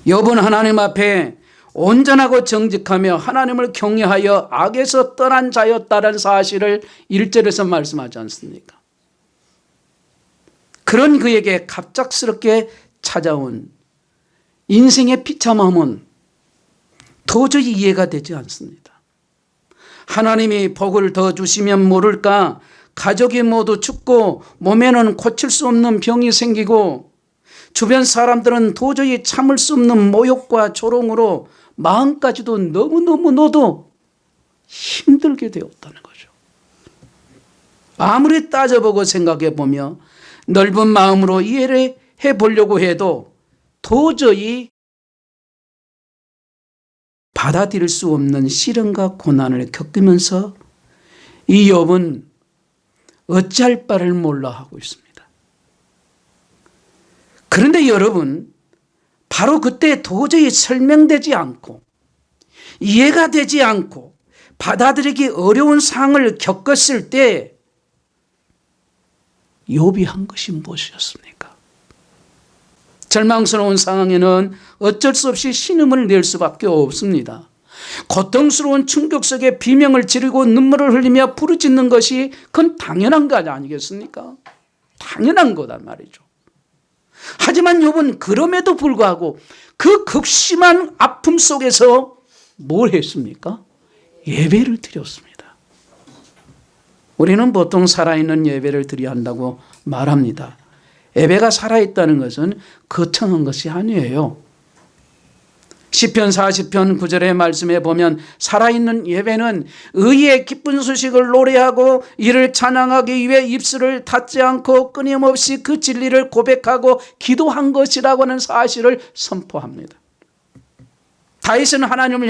욥은 하나님 앞에 온전하고 정직하며 하나님을 경외하여 악에서 떠난 자였다는 사실을 1절에서 말씀하지 않습니까? 그런 그에게 갑작스럽게 찾아온 인생의 비참함은 도저히 이해가 되지 않습니다. 하나님이 복을 더 주시면 모를까 가족이 모두 죽고 몸에는 고칠 수 없는 병이 생기고 주변 사람들은 도저히 참을 수 없는 모욕과 조롱으로 마음까지도 너무너무너도 힘들게 되었다는 거죠. 아무리 따져보고 생각해 보며 넓은 마음으로 이해를 해보려고 해도 도저히 받아들일 수 없는 시련과 고난을 겪으면서 이 욥은 어찌할 바를 몰라 하고 있습니다. 그런데 여러분, 바로 그때 도저히 설명되지 않고 이해가 되지 않고 받아들이기 어려운 상황을 겪었을 때 욥이 한 것이 무엇이었습니까? 절망스러운 상황에는 어쩔 수 없이 신음을 낼 수밖에 없습니다. 고통스러운 충격 속에 비명을 지르고 눈물을 흘리며 부르짖는 것이 그건 당연한 것 아니겠습니까? 당연한 거단 말이죠. 하지만 욥은 그럼에도 불구하고 그 극심한 아픔 속에서 뭘 했습니까? 예배를 드렸습니다. 우리는 보통 살아있는 예배를 드려야 한다고 말합니다. 예배가 살아있다는 것은 거창한 것이 아니에요. 시편 40편 9절의 말씀에 보면 살아있는 예배는 의의 기쁜 소식을 노래하고 이를 찬양하기 위해 입술을 닫지 않고 끊임없이 그 진리를 고백하고 기도한 것이라고 하는 사실을 선포합니다. 다윗은 하나님을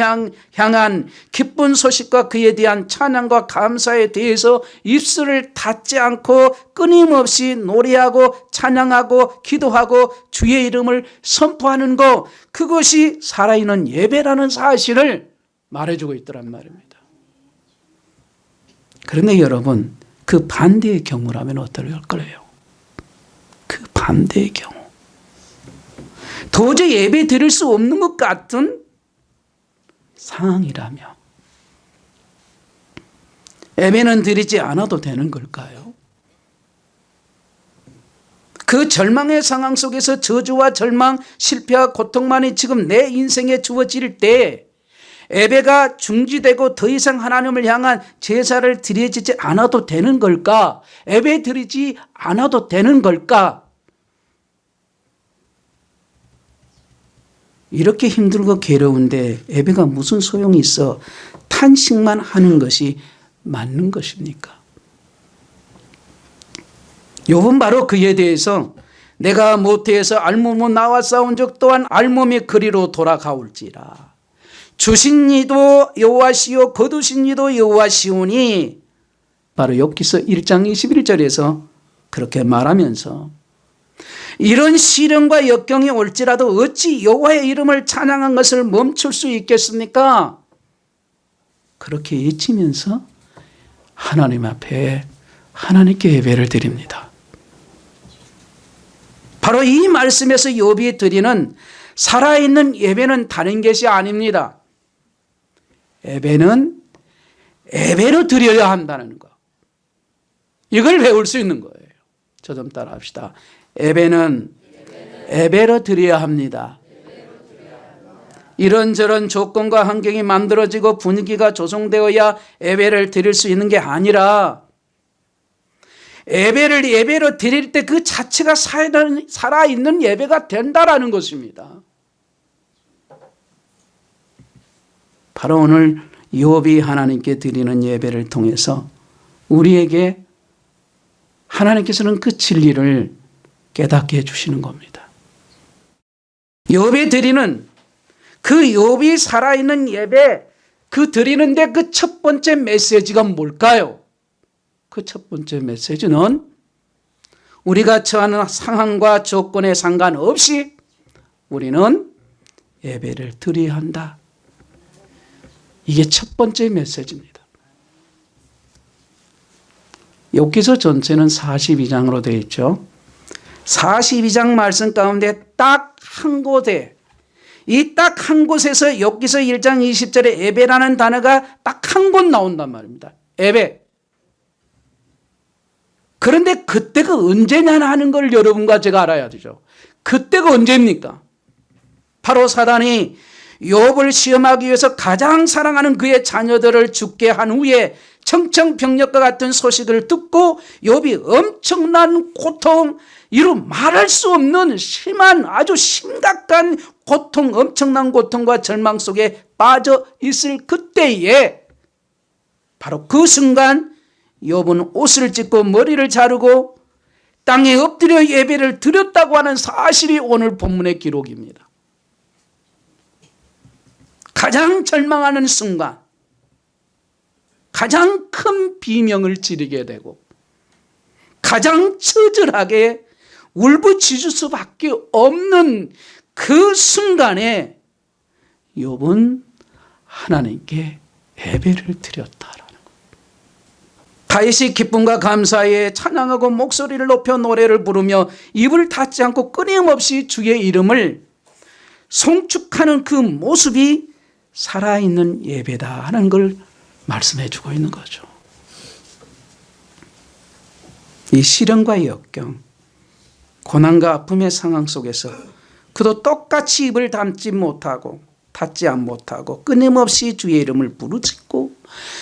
향한 기쁜 소식과 그에 대한 찬양과 감사에 대해서 입술을 닫지 않고 끊임없이 노래하고 찬양하고 기도하고 주의 이름을 선포하는 것, 그것이 살아있는 예배라는 사실을 말해주고 있더란 말입니다. 그런데 여러분, 그 반대의 경우라면 어떨 거예요? 그 반대의 경우, 도저히 예배 드릴 수 없는 것 같은 상황이라며 예배는 드리지 않아도 되는 걸까요? 그 절망의 상황 속에서 저주와 절망, 실패와 고통만이 지금 내 인생에 주어질 때 예배가 중지되고 더 이상 하나님을 향한 제사를 드려지지 않아도 되는 걸까? 예배 드리지 않아도 되는 걸까? 이렇게 힘들고 괴로운데 예배가 무슨 소용이 있어 탄식만 하는 것이 맞는 것입니까? 욥은 바로 그에 대해서 내가 모태에서 알몸으로 나와 싸운 적 또한 알몸이 그리로 돌아가올지라. 주신 이도 여호와시요 거두신 이도 여호와시오니, 바로 욥기서 1장 21절에서 그렇게 말하면서 이런 시련과 역경이 올지라도 어찌 여호와의 이름을 찬양한 것을 멈출 수 있겠습니까? 그렇게 외치면서 하나님 앞에 하나님께 예배를 드립니다. 바로 이 말씀에서 욥이 드리는 살아있는 예배는 다른 것이 아닙니다. 예배는 예배로 드려야 한다는 것, 이걸 배울 수 있는 거예요. 저 좀 따라 합시다. 예배는 예배로 드려야 합니다. 이런저런 조건과 환경이 만들어지고 분위기가 조성되어야 예배를 드릴 수 있는 게 아니라 예배를 예배로 드릴 때 그 자체가 살아있는 예배가 된다라는 것입니다. 바로 오늘 욥이 하나님께 드리는 예배를 통해서 우리에게 하나님께서는 그 진리를 깨닫게 해주시는 겁니다. 욥이 드리는 그 욥이 살아있는 예배, 그 드리는데 그 첫 번째 메시지가 뭘까요? 그 첫 번째 메시지는 우리가 처하는 상황과 조건에 상관없이 우리는 예배를 드려야 한다. 이게 첫 번째 메시지입니다. 욥기서 전체는 42장으로 되어 있죠. 42장 말씀 가운데 딱 한 곳에 이 딱 한 곳에서 욥기서 1장 20절에 예배라는 단어가 딱 한 곳 나온단 말입니다. 예배. 그런데 그때가 언제냐 하는 걸 여러분과 제가 알아야 되죠. 그때가 언제입니까? 바로 사단이 욥을 시험하기 위해서 가장 사랑하는 그의 자녀들을 죽게 한 후에 청청병력과 같은 소식을 듣고 욥이 엄청난 고통, 이루 말할 수 없는 심한 아주 심각한 고통, 엄청난 고통과 절망 속에 빠져 있을 그때에 바로 그 순간 욥은 옷을 찢고 머리를 자르고 땅에 엎드려 예배를 드렸다고 하는 사실이 오늘 본문의 기록입니다. 가장 절망하는 순간, 가장 큰 비명을 지르게 되고 가장 처절하게 울부짖을 수밖에 없는 그 순간에 욥은 하나님께 예배를 드렸다라는 것. 다윗이 기쁨과 감사에 찬양하고 목소리를 높여 노래를 부르며 입을 닫지 않고 끊임없이 주의 이름을 송축하는 그 모습이 살아있는 예배다 하는 걸 말씀해 주고 있는 거죠. 이 시련과 역경, 고난과 아픔의 상황 속에서 그도 똑같이 입을 닫지 못하고 끊임없이 주의 이름을 부르짖고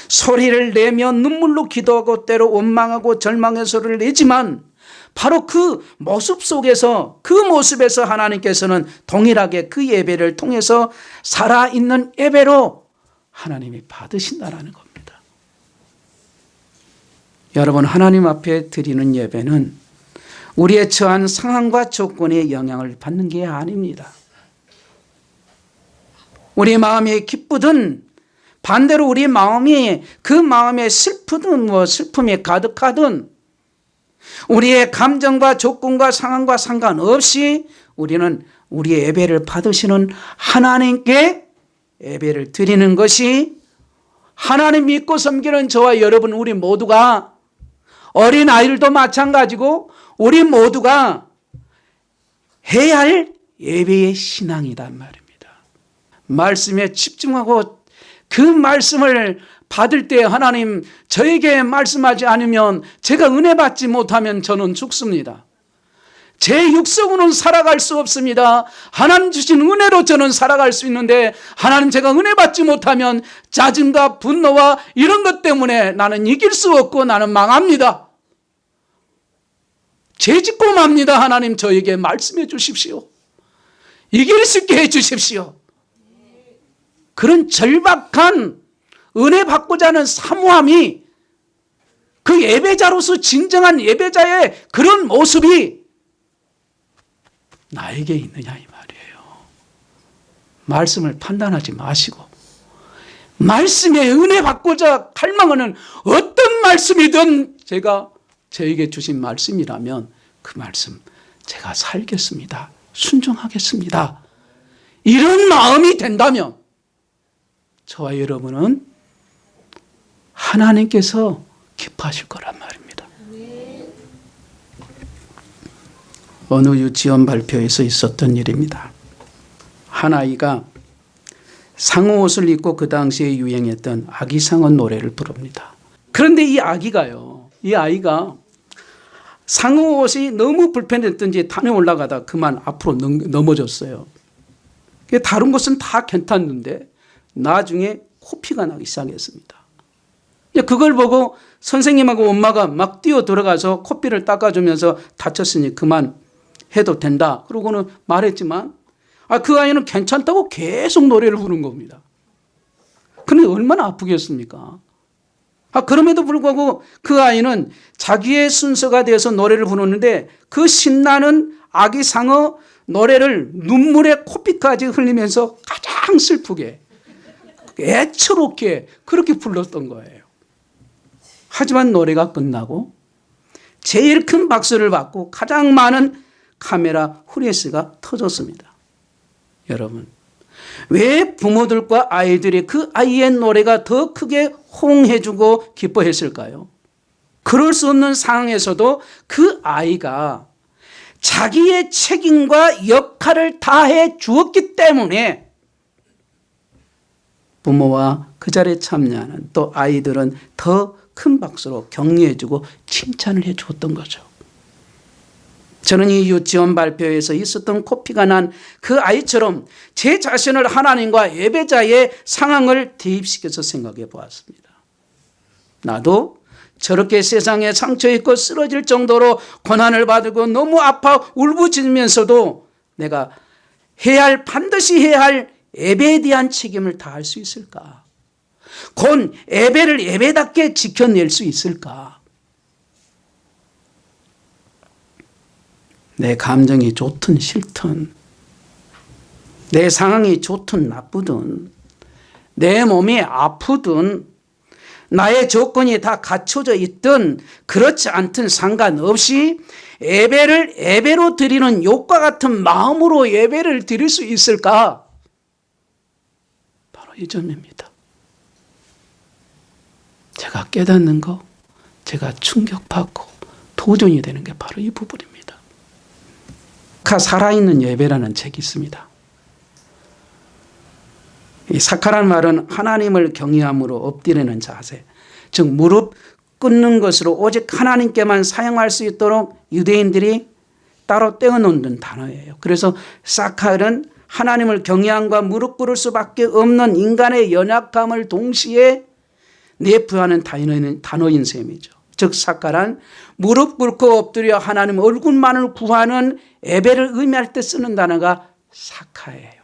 소리를 내며 눈물로 기도하고 때로 원망하고 절망의 소리를 내지만 바로 그 모습 속에서, 그 모습에서 하나님께서는 동일하게 그 예배를 통해서 살아있는 예배로 하나님이 받으신다라는 겁니다. 여러분, 하나님 앞에 드리는 예배는 우리의 처한 상황과 조건에 영향을 받는 게 아닙니다. 우리 마음이 기쁘든 반대로 우리 마음이 그 마음에 슬프든 슬픔이 가득하든 우리의 감정과 조건과 상황과 상관없이 우리는 우리의 예배를 받으시는 하나님께 예배를 드리는 것이, 하나님 믿고 섬기는 저와 여러분 우리 모두가, 어린 아이들도 마찬가지고 우리 모두가 해야 할 예배의 신앙이란 말입니다. 말씀에 집중하고 그 말씀을 받을 때 하나님 저에게 말씀하지 않으면, 제가 은혜 받지 못하면 저는 죽습니다. 제 육성으로는 살아갈 수 없습니다. 하나님 주신 은혜로 저는 살아갈 수 있는데 하나님 제가 은혜 받지 못하면 짜증과 분노와 이런 것 때문에 나는 이길 수 없고 나는 망합니다. 죄짓고 맙니다. 하나님 저에게 말씀해 주십시오. 이길 수 있게 해 주십시오. 그런 절박한 은혜 받고자 하는 사모함이, 그 예배자로서 진정한 예배자의 그런 모습이 나에게 있느냐 이 말이에요. 말씀을 판단하지 마시고 말씀에 은혜 받고자 갈망하는 어떤 말씀이든 저에게 주신 말씀이라면 그 말씀 제가 살겠습니다. 순종하겠습니다. 이런 마음이 된다면 저와 여러분은 하나님께서 기뻐하실 거란 말입니다. 어느 유치원 발표에서 있었던 일입니다. 한 아이가 상어 옷을 입고 그 당시에 유행했던 아기상어 노래를 부릅니다. 그런데 이 아이가 상어 옷이 너무 불편했던지 산에 올라가다 그만 앞으로 넘어졌어요. 다른 것은 다 괜찮는데 나중에 코피가 나기 시작했습니다. 그걸 보고 선생님하고 엄마가 막 뛰어 들어가서 코피를 닦아주면서 다쳤으니 그만 해도 된다. 그러고는 말했지만 그 아이는 괜찮다고 계속 노래를 부른 겁니다. 그런데 얼마나 아프겠습니까? 그럼에도 불구하고 그 아이는 자기의 순서가 되어서 노래를 부르는데 그 신나는 아기 상어 노래를 눈물에 코피까지 흘리면서 가장 슬프게 애처롭게 그렇게 불렀던 거예요. 하지만 노래가 끝나고 제일 큰 박수를 받고 가장 많은 카메라 후레쉬가 터졌습니다. 여러분, 왜 부모들과 아이들이 그 아이의 노래가 더 크게 호응해주고 기뻐했을까요? 그럴 수 없는 상황에서도 그 아이가 자기의 책임과 역할을 다해 주었기 때문에 부모와 그 자리에 참여하는 또 아이들은 더 큰 박수로 격려해주고 칭찬을 해주었던 거죠. 저는 이 유치원 발표에서 있었던 코피가 난 그 아이처럼 제 자신을 하나님과 예배자의 상황을 대입시켜서 생각해 보았습니다. 나도 저렇게 세상에 상처 입고 쓰러질 정도로 고난을 받고 너무 아파 울부짖으면서도 내가 반드시 해야 할 예배에 대한 책임을 다할 수 있을까? 곧 예배를 예배답게 지켜낼 수 있을까? 내 감정이 좋든 싫든, 내 상황이 좋든 나쁘든, 내 몸이 아프든, 나의 조건이 다 갖춰져 있든 그렇지 않든 상관없이 예배를 예배로 드리는 욕과 같은 마음으로 예배를 드릴 수 있을까? 바로 이 점입니다. 제가 깨닫는 거, 제가 충격받고 도전이 되는 게 바로 이 부분입니다. 살아있는 예배라는 책이 있습니다. 이 사카라는 말은 하나님을 경외함으로 엎드리는 자세, 즉 무릎 꿇는 것으로 오직 하나님께만 사용할 수 있도록 유대인들이 따로 떼어놓는 단어예요. 그래서 사카는 하나님을 경외함과 무릎 꿇을 수밖에 없는 인간의 연약함을 동시에 내포하는 단어인 셈이죠. 즉 사카란 무릎 꿇고 엎드려 하나님 얼굴만을 구하는 예배를 의미할 때 쓰는 단어가 사카예요.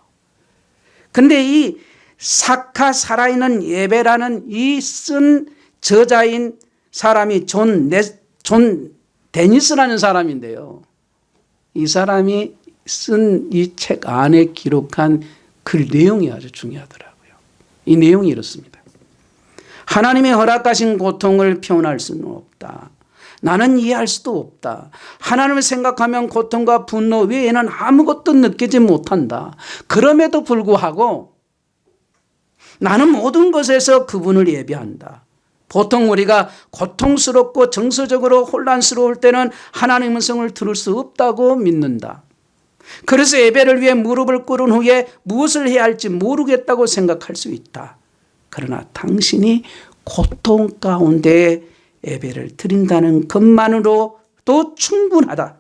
근데 이 사카 살아있는 예배라는 이 쓴 저자인 사람이 존 데니스라는 사람인데요. 이 사람이 쓴 이 책 안에 기록한 글 내용이 아주 중요하더라고요. 이 내용이 이렇습니다. 하나님이 허락하신 고통을 표현할 수는 없다. 나는 이해할 수도 없다. 하나님을 생각하면 고통과 분노 외에는 아무것도 느끼지 못한다. 그럼에도 불구하고 나는 모든 것에서 그분을 예배한다. 보통 우리가 고통스럽고 정서적으로 혼란스러울 때는 하나님의 음성을 들을 수 없다고 믿는다. 그래서 예배를 위해 무릎을 꿇은 후에 무엇을 해야 할지 모르겠다고 생각할 수 있다. 그러나 당신이 고통 가운데 예배를 드린다는 것만으로도 충분하다.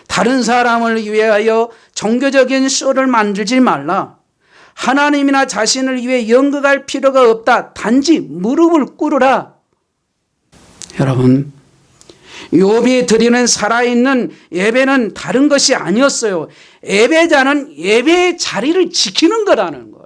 다른 사람을 위하여 종교적인 쇼를 만들지 말라. 하나님이나 자신을 위해 연극할 필요가 없다. 단지 무릎을 꿇으라. 여러분, 욥이 드리는 살아있는 예배는 다른 것이 아니었어요. 예배자는 예배의 자리를 지키는 거라는 거예요.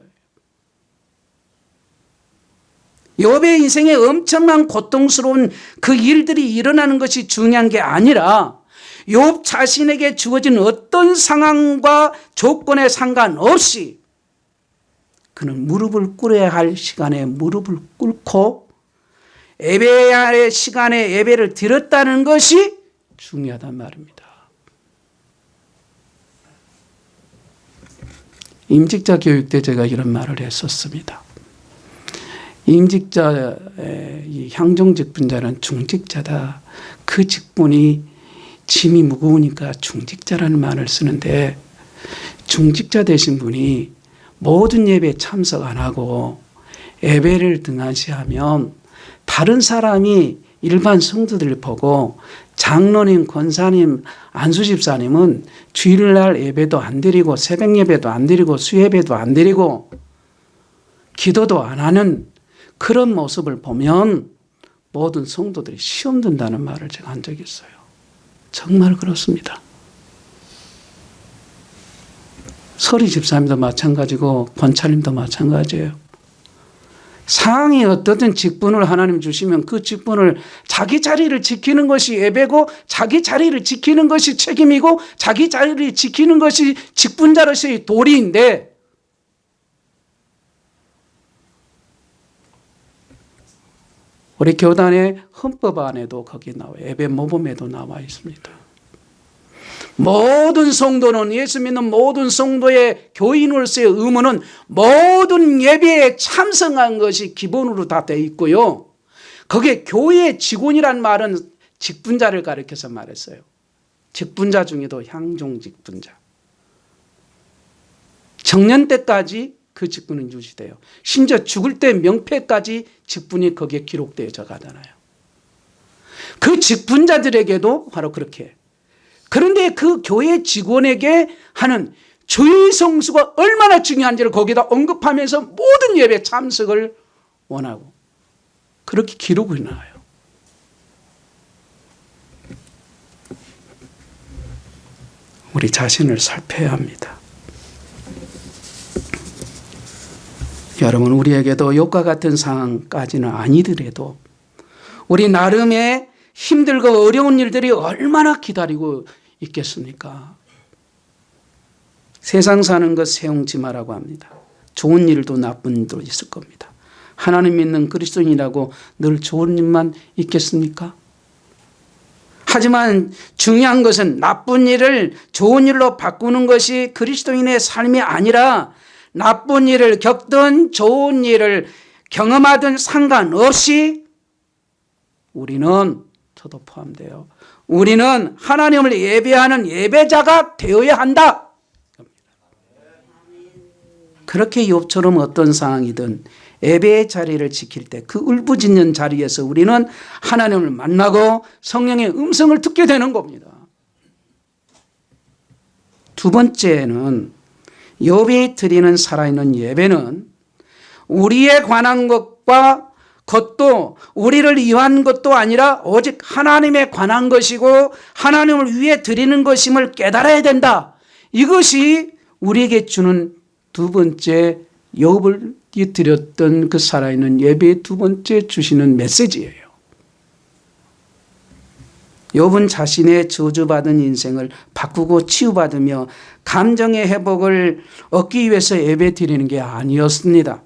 욥의 인생에 엄청난 고통스러운 그 일들이 일어나는 것이 중요한 게 아니라 욥 자신에게 주어진 어떤 상황과 조건에 상관없이 그는 무릎을 꿇어야 할 시간에 무릎을 꿇고 예배해야 할 시간에 예배를 드렸다는 것이 중요하단 말입니다. 임직자 교육 때 제가 이런 말을 했었습니다. 임직자의 이 향정직분자는 중직자다. 그 직분이 짐이 무거우니까 중직자라는 말을 쓰는데 중직자 되신 분이 모든 예배에 참석 안 하고 예배를 등한시하면 다른 사람이 일반 성도들 보고 장로님, 권사님, 안수집사님은 주일날 예배도 안 드리고 새벽 예배도 안 드리고 수예배도 안 드리고 기도도 안 하는 그런 모습을 보면 모든 성도들이 시험 든다는 말을 제가 한 적이 있어요. 정말 그렇습니다. 서리 집사님도 마찬가지고 권차님도 마찬가지예요. 상황이 어떻든 직분을 하나님 주시면 그 직분을 자기 자리를 지키는 것이 예배고 자기 자리를 지키는 것이 책임이고 자기 자리를 지키는 것이 직분자로서의 도리인데 우리 교단의 헌법 안에도 거기 나와요. 예배 모범에도 나와 있습니다. 모든 성도는 예수 믿는 모든 성도의 교인으로서의 의무는 모든 예배에 참석한 것이 기본으로 다 되어 있고요. 거기에 교회의 직원이란 말은 직분자를 가리켜서 말했어요. 직분자 중에도 향종 직분자. 정년 때까지 그 직분은 유지돼요. 심지어 죽을 때 명패까지 직분이 거기에 기록되어져 가잖아요. 그 직분자들에게도 바로 그렇게. 그런데 그 교회 직원에게 하는 주의 성수가 얼마나 중요한지를 거기다 언급하면서 모든 예배 참석을 원하고 그렇게 기록이 나와요. 우리 자신을 살펴야 합니다. 여러분, 우리에게도 욕과 같은 상황까지는 아니더라도 우리 나름의 힘들고 어려운 일들이 얼마나 기다리고 있겠습니까? 세상 사는 것 세웅지 마라고 합니다. 좋은 일도 나쁜 일도 있을 겁니다. 하나님 믿는 그리스도인이라고 늘 좋은 일만 있겠습니까? 하지만 중요한 것은 나쁜 일을 좋은 일로 바꾸는 것이 그리스도인의 삶이 아니라 나쁜 일을 겪든 좋은 일을 경험하든 상관없이 우리는, 저도 포함돼요, 우리는 하나님을 예배하는 예배자가 되어야 한다. 그렇게 욥처럼 어떤 상황이든 예배의 자리를 지킬 때 그 울부짖는 자리에서 우리는 하나님을 만나고 성령의 음성을 듣게 되는 겁니다. 두 번째는 욥이 드리는 살아있는 예배는 우리에 관한 것도 우리를 위한 것도 아니라 오직 하나님에 관한 것이고 하나님을 위해 드리는 것임을 깨달아야 된다. 이것이 우리에게 주는 두 번째 욥이 드렸던 그 살아있는 예배의 두 번째 주시는 메시지예요. 욥은 자신의 저주받은 인생을 바꾸고 치유받으며 감정의 회복을 얻기 위해서 예배 드리는 게 아니었습니다.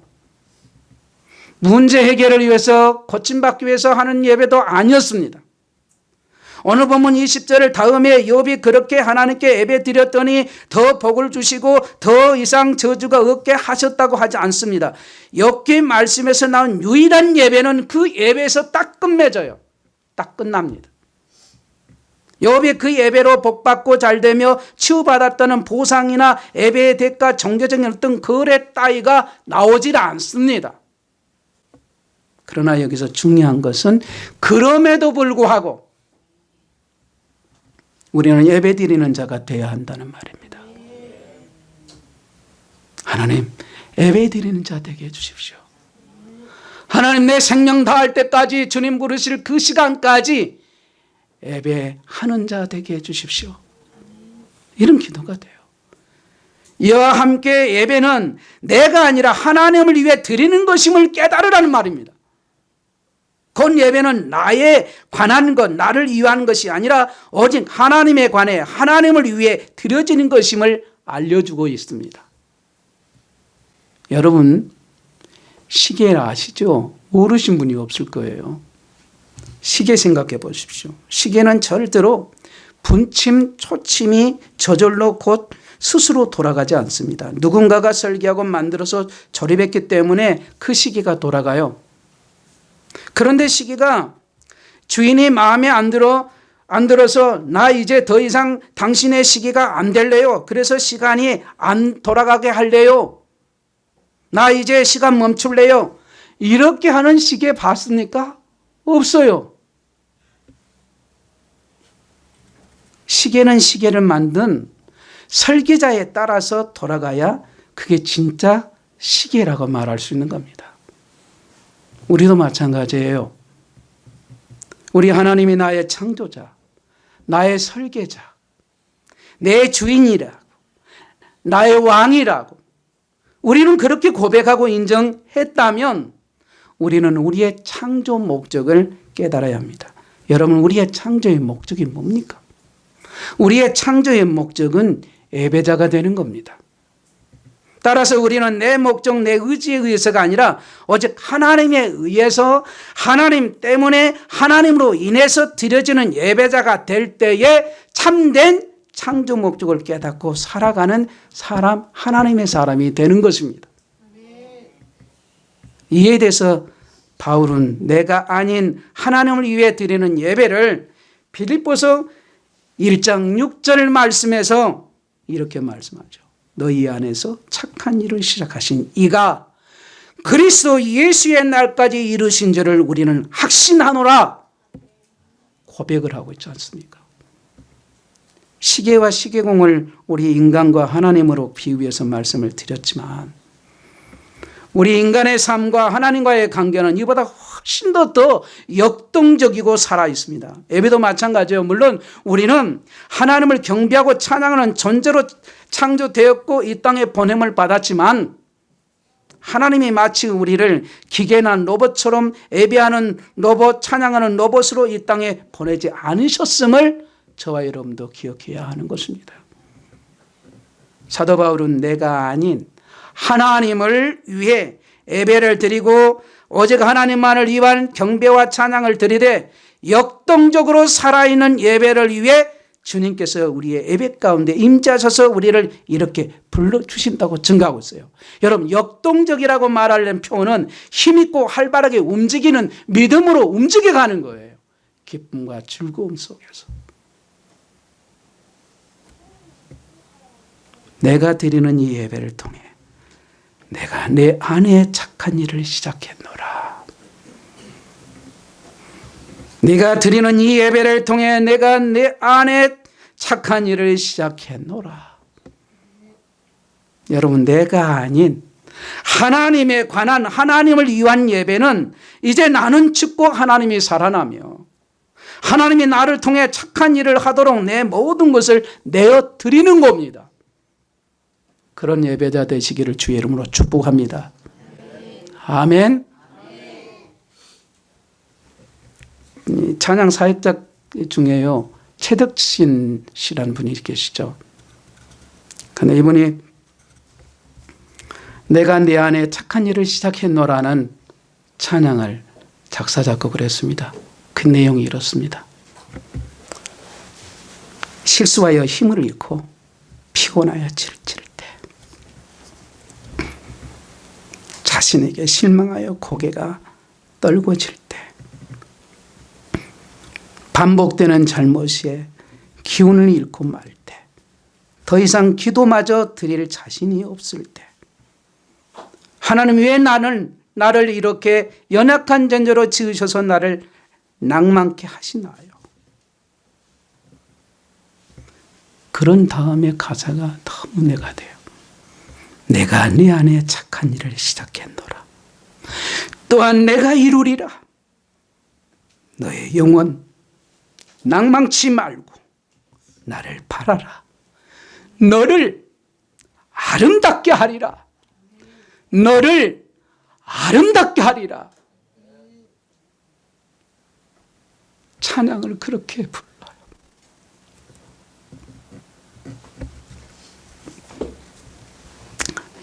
문제 해결을 위해서 고침받기 위해서 하는 예배도 아니었습니다. 오늘 본문 20절을 다음에 욥이 그렇게 하나님께 예배 드렸더니 더 복을 주시고 더 이상 저주가 없게 하셨다고 하지 않습니다. 욥기 말씀에서 나온 유일한 예배는 그 예배에서 딱 끝맺어요. 딱 끝납니다. 욥이 그 예배로 복받고 잘되며 치유받았다는 보상이나 예배의 대가, 종교적인 어떤 거래 따위가 나오질 않습니다. 그러나 여기서 중요한 것은 그럼에도 불구하고 우리는 예배드리는 자가 되어야 한다는 말입니다. 하나님, 예배드리는 자 되게 해주십시오. 하나님, 내 생명 다할 때까지 주님 부르실 그 시간까지 예배하는 자 되게 해주십시오. 이런 기도가 돼요. 이와 함께 예배는 내가 아니라 하나님을 위해 드리는 것임을 깨달으라는 말입니다. 곧 예배는 나에 관한 것, 나를 위한 것이 아니라 오직 하나님에 관해 하나님을 위해 드려지는 것임을 알려주고 있습니다. 여러분, 시계를 아시죠? 모르신 분이 없을 거예요. 시계 생각해 보십시오. 시계는 절대로 분침, 초침이 저절로 곧 스스로 돌아가지 않습니다. 누군가가 설계하고 만들어서 조립했기 때문에 그 시계가 돌아가요. 그런데 시계가 주인이 마음에 안 들어서 나 이제 더 이상 당신의 시계가 안 될래요. 그래서 시간이 안 돌아가게 할래요. 나 이제 시간 멈출래요. 이렇게 하는 시계 봤습니까? 없어요. 시계는 시계를 만든 설계자에 따라서 돌아가야 그게 진짜 시계라고 말할 수 있는 겁니다. 우리도 마찬가지예요. 우리 하나님이 나의 창조자, 나의 설계자, 내 주인이라고, 나의 왕이라고 우리는 그렇게 고백하고 인정했다면 우리는 우리의 창조 목적을 깨달아야 합니다. 여러분, 우리의 창조의 목적이 뭡니까? 우리의 창조의 목적은 예배자가 되는 겁니다. 따라서 우리는 내 목적, 내 의지에 의해서가 아니라 오직 하나님에 의해서 하나님 때문에 하나님으로 인해서 드려지는 예배자가 될 때에 참된 창조 목적을 깨닫고 살아가는 사람, 하나님의 사람이 되는 것입니다. 이에 대해서 바울은 내가 아닌 하나님을 위해 드리는 예배를 빌립보서 1장 6절 말씀에서 이렇게 말씀하죠. 너희 안에서 착한 일을 시작하신 이가 그리스도 예수의 날까지 이루신 줄을 우리는 확신하노라 고백을 하고 있지 않습니까? 시계와 시계공을 우리 인간과 하나님으로 비유해서 말씀을 드렸지만 우리 인간의 삶과 하나님과의 관계는 이보다 훨씬 더 역동적이고 살아있습니다. 예배도 마찬가지예요. 물론 우리는 하나님을 경배하고 찬양하는 존재로 창조되었고 이 땅에 보냄을 받았지만 하나님이 마치 우리를 기계나 로봇처럼 예배하는 로봇, 찬양하는 로봇으로 이 땅에 보내지 않으셨음을 저와 여러분도 기억해야 하는 것입니다. 사도 바울은 내가 아닌 하나님을 위해 예배를 드리고 오직 하나님만을 위한 경배와 찬양을 드리되 역동적으로 살아있는 예배를 위해 주님께서 우리의 예배 가운데 임재하셔서 우리를 이렇게 불러주신다고 증거하고 있어요. 여러분, 역동적이라고 말하려는 표현은 힘있고 활발하게 움직이는 믿음으로 움직여가는 거예요. 기쁨과 즐거움 속에서. 내가 드리는 이 예배를 통해 내가 내 안에 착한 일을 시작했노라. 네가 드리는 이 예배를 통해 내가 내 안에 착한 일을 시작했노라. 여러분, 내가 아닌 하나님에 관한 하나님을 위한 예배는 이제 나는 죽고 하나님이 살아나며 하나님이 나를 통해 착한 일을 하도록 내 모든 것을 내어 드리는 겁니다. 그런 예배자 되시기를 주의 이름으로 축복합니다. 아멘. 찬양 사역자 중에요, 최덕신 씨라는 분이 계시죠. 근데 이분이 내가 내 안에 착한 일을 시작했노라는 찬양을 작사 작곡을 했습니다. 그 내용이 이렇습니다. 실수하여 힘을 잃고 피곤하여 지칠 때, 자신에게 실망하여 고개가 떨궈질 때, 반복되는 잘못에 기운을 잃고 말 때, 더 이상 기도마저 드릴 자신이 없을 때, 하나님 왜 나를 이렇게 연약한 존재로 지으셔서 나를 낭만케 하시나요? 그런 다음에 가사가 너무 내가 돼요. 내가 네 안에 착한 일을 시작했노라. 또한 내가 이루리라. 너의 영혼 낭망치 말고 나를 바라라. 너를 아름답게 하리라. 너를 아름답게 하리라. 찬양을 그렇게 불러요.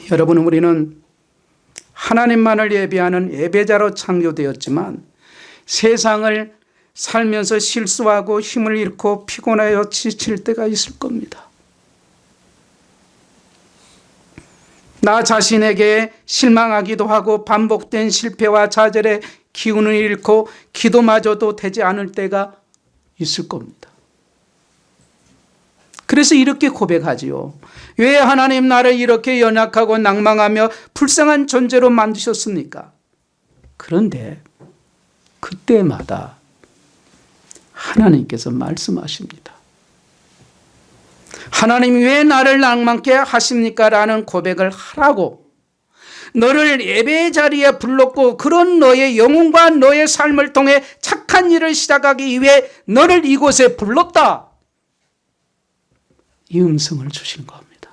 여러분, 우리는 하나님만을 예배하는 예배자로 창조되었지만 세상을 살면서 실수하고 힘을 잃고 피곤하여 지칠 때가 있을 겁니다. 나 자신에게 실망하기도 하고 반복된 실패와 좌절에 기운을 잃고 기도마저도 되지 않을 때가 있을 겁니다. 그래서 이렇게 고백하지요. 왜 하나님 나를 이렇게 연약하고 낭망하며 불쌍한 존재로 만드셨습니까? 그런데 그때마다 하나님께서 말씀하십니다. 하나님이 왜 나를 낭만케 하십니까? 라는 고백을 하라고 너를 예배 자리에 불렀고 그런 너의 영혼과 너의 삶을 통해 착한 일을 시작하기 위해 너를 이곳에 불렀다. 이 음성을 주신 겁니다.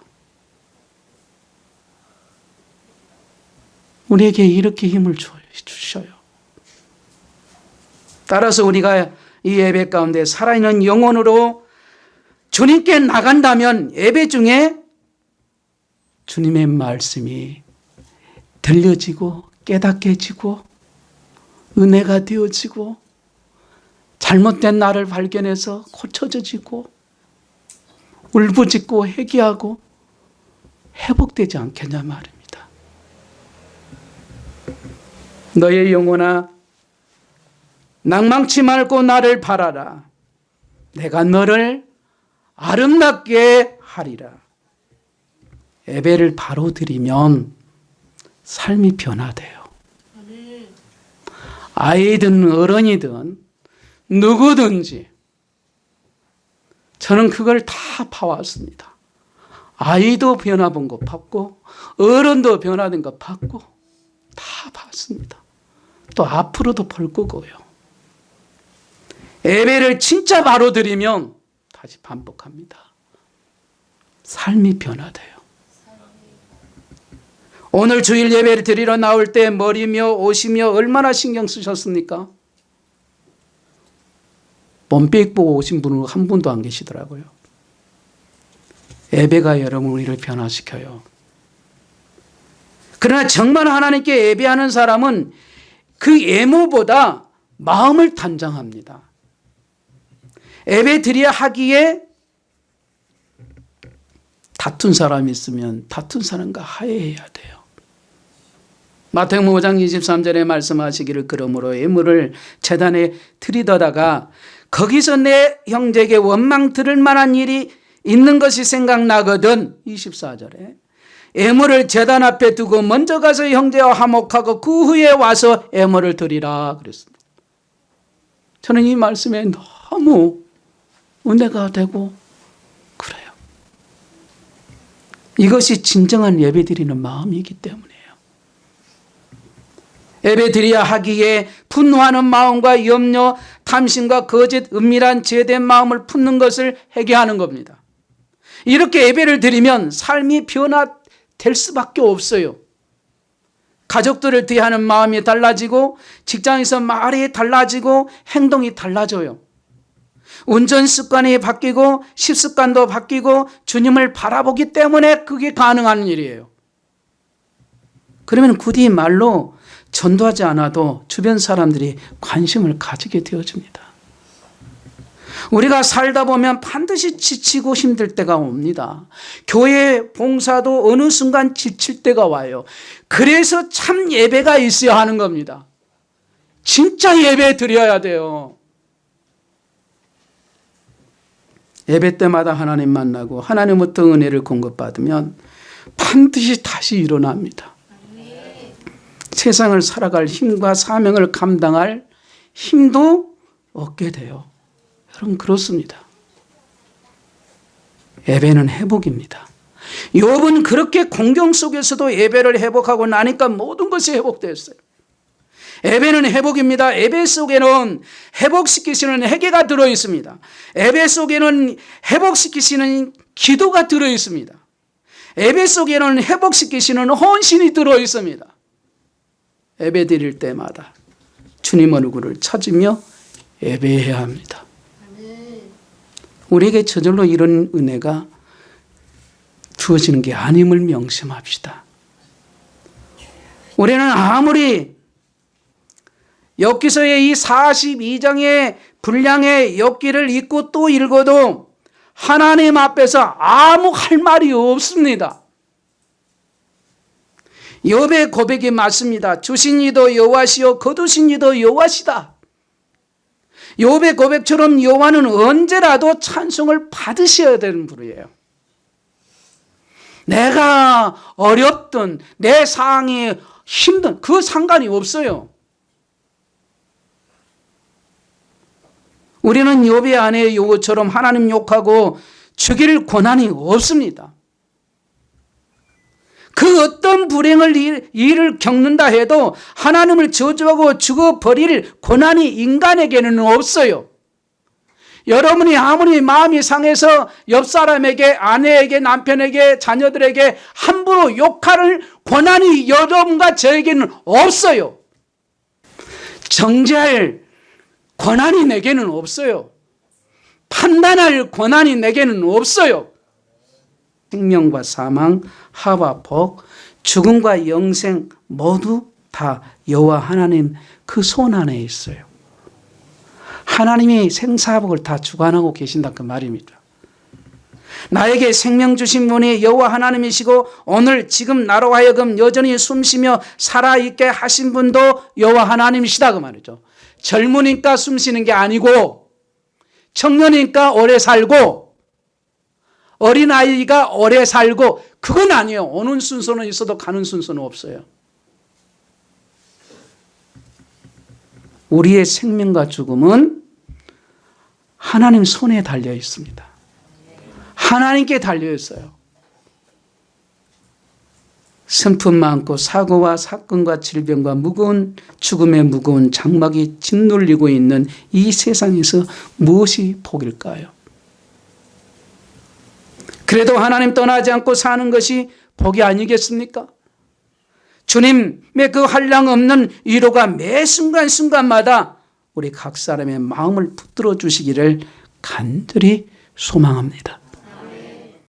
우리에게 이렇게 힘을 주셔요. 따라서 우리가 이 예배 가운데 살아있는 영혼으로 주님께 나간다면 예배 중에 주님의 말씀이 들려지고 깨닫게지고 은혜가 되어지고 잘못된 나를 발견해서 고쳐져지고 울부짖고 회개하고 회복되지 않겠냐 말입니다. 너의 영혼아 낭망치 말고 나를 바라라. 내가 너를 아름답게 하리라. 예배를 바로 드리면 삶이 변화돼요. 아이든 어른이든 누구든지 저는 그걸 다 봐왔습니다. 아이도 변화본 거 봤고 어른도 변화된 거 봤고 다 봤습니다. 또 앞으로도 볼 거고요. 예배를 진짜 바로 드리면 다시 반복합니다. 삶이 변화돼요. 오늘 주일 예배를 드리러 나올 때 머리며 옷이며 얼마나 신경 쓰셨습니까? 몸빼 보고 오신 분은 한 분도 안 계시더라고요. 예배가 여러분 우리를 변화시켜요. 그러나 정말 하나님께 예배하는 사람은 그 외모보다 마음을 단장합니다. 예배 드려야 하기에 다툰 사람이 있으면 다툰 사람과 화해해야 돼요. 마태복음 5장 23절에 말씀하시기를 그러므로 예물을 제단에 드리다가 거기서 내 형제에게 원망 들을 만한 일이 있는 것이 생각나거든. 24절에 예물을 제단 앞에 두고 먼저 가서 형제와 화목하고 그 후에 와서 예물을 드리라 그랬습니다. 저는 이 말씀에 너무 은혜가 되고 그래요. 이것이 진정한 예배 드리는 마음이기 때문이에요. 예배 드려야 하기에 분노하는 마음과 염려, 탐심과 거짓, 은밀한 죄된 마음을 품는 것을 회개하는 겁니다. 이렇게 예배를 드리면 삶이 변화될 수밖에 없어요. 가족들을 대하는 마음이 달라지고 직장에서 말이 달라지고 행동이 달라져요. 운전 습관이 바뀌고 식습관도 바뀌고 주님을 바라보기 때문에 그게 가능한 일이에요. 그러면 굳이 말로 전도하지 않아도 주변 사람들이 관심을 가지게 되어집니다. 우리가 살다 보면 반드시 지치고 힘들 때가 옵니다. 교회 봉사도 어느 순간 지칠 때가 와요. 그래서 참 예배가 있어야 하는 겁니다. 진짜 예배 드려야 돼요. 예배 때마다 하나님 만나고 하나님부터 은혜를 공급받으면 반드시 다시 일어납니다. 세상을 살아갈 힘과 사명을 감당할 힘도 얻게 돼요. 여러분 그렇습니다. 예배는 회복입니다. 욥은 그렇게 공경 속에서도 예배를 회복하고 나니까 모든 것이 회복됐어요. 예배는 회복입니다. 예배 속에는 회복시키시는 회개가 들어있습니다. 예배 속에는 회복시키시는 기도가 들어있습니다. 예배 속에는 회복시키시는 헌신이 들어있습니다. 예배 드릴 때마다 주님 얼굴을 찾으며 예배해야 합니다. 우리에게 저절로 이런 은혜가 주어지는 게 아님을 명심합시다. 우리는 아무리 욥기서의 이 42장의 분량의 욥기를 읽고 또 읽어도 하나님 앞에서 아무 할 말이 없습니다. 욥의 고백이 맞습니다. 주신 이도 여호와시요 거두신 이도 여호와시다. 욥의 고백처럼 여호와는 언제라도 찬송을 받으셔야 되는 분이에요. 내가 어렵든 내 상황이 힘든 그 상관이 없어요. 우리는 욥의 아내 요처럼 하나님 욕하고 죽일 권한이 없습니다. 그 어떤 불행을 일을 겪는다 해도 하나님을 저주하고 죽어버릴 권한이 인간에게는 없어요. 여러분이 아무리 마음이 상해서 옆 사람에게, 아내에게, 남편에게, 자녀들에게 함부로 욕할 권한이 여러분과 저에게는 없어요. 정죄할 권한이 내게는 없어요. 판단할 권한이 내게는 없어요. 생명과 사망, 하와 복, 죽음과 영생 모두 다 여호와 하나님 그 손 안에 있어요. 하나님이 생사복을 다 주관하고 계신다 그 말입니다. 나에게 생명 주신 분이 여호와 하나님이시고 오늘 지금 나로 하여금 여전히 숨쉬며 살아있게 하신 분도 여호와 하나님이시다 그 말이죠. 젊으니까 숨쉬는 게 아니고 청년이니까 오래 살고 어린아이가 오래 살고 그건 아니에요. 오는 순서는 있어도 가는 순서는 없어요. 우리의 생명과 죽음은 하나님 손에 달려 있습니다. 하나님께 달려 있어요. 슬픔 많고 사고와 사건과 질병과 무거운 죽음의 무거운 장막이 짓눌리고 있는 이 세상에서 무엇이 복일까요? 그래도 하나님 떠나지 않고 사는 것이 복이 아니겠습니까? 주님의 그 한량 없는 위로가 매 순간순간마다 우리 각 사람의 마음을 붙들어 주시기를 간절히 소망합니다.